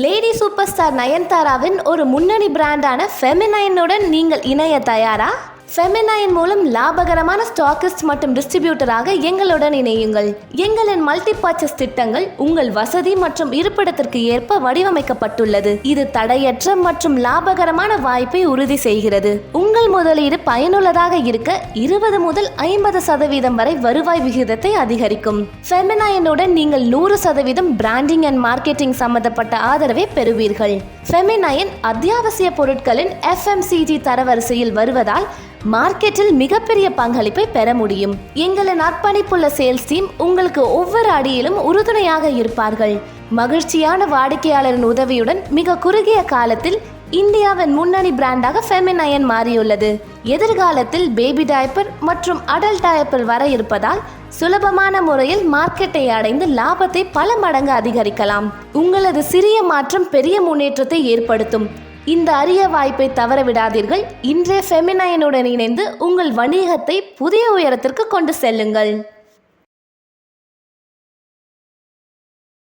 Lady super star நயன்தாராவின் ஒரு முன்னணி பிராண்டான ஃபெமினைனுடன் நீங்கள் இணைய தயாரா? ஃபெமினைன் மூலம் லாபகரமான ஸ்டாக்கிஸ்ட் மற்றும் டிஸ்ட்ரிபியூட்டராக எங்களுடன் இணையுங்கள். எங்களின் மல்டி பர்ச்சேஸ் திட்டங்கள் உங்கள் வசதி மற்றும் இருப்பிடத்திற்கு ஏற்ப வடிவமைக்கப்பட்டுள்ளது. இது தடையற்ற மற்றும் லாபகரமான வாய்ப்பை உறுதி செய்கிறது. உங்கள் முதலீடு பயனுள்ளதாக இருக்க 20 முதல் 50% வரை வருவாய் விகிதத்தை அதிகரிக்கும். ஃபெமினைனுடன் நீங்கள் 100% பிராண்டிங் அண்ட் மார்க்கெட்டிங் சம்பந்தப்பட்ட ஆதரவை பெறுவீர்கள். ஃபெமினைன் அத்தியாவசிய பொருட்களின் FMCG தரவரிசையில் வருவதால் மார்க்கெட்டில் மிகப்பெரிய பங்களிப்பை பெற முடியும். எங்களின் அர்ப்பணிப்புள்ள சேல்ஸ் டீம் உங்களுக்கு ஒவ்வொரு அடியிலும் உறுதுணையாக இருப்பார்கள். மகிழ்ச்சியான வாடிக்கையாளரின் உதவியுடன் மிக குறுகிய காலத்தில் இந்தியாவின் முன்னணி பிராண்டாக ஃபெமினைன் மாறியுள்ளது. எதிர்காலத்தில் பேபி டயப்பர் மற்றும் அடல்ட் டயப்பர் வர இருப்பதால் சுலபமான முறையில் மார்க்கெட்டை அடைந்து லாபத்தை பல மடங்கு அதிகரிக்கலாம். உங்களது சிறிய மாற்றம் பெரிய முன்னேற்றத்தை ஏற்படுத்தும். இந்த அரிய வாய்ப்பை தவறவிடாதீர்கள். இன்றைய ஃபெமினைனுடன் இணைந்து உங்கள் வணிகத்தை புதிய உயரத்திற்கு கொண்டு செல்லுங்கள்.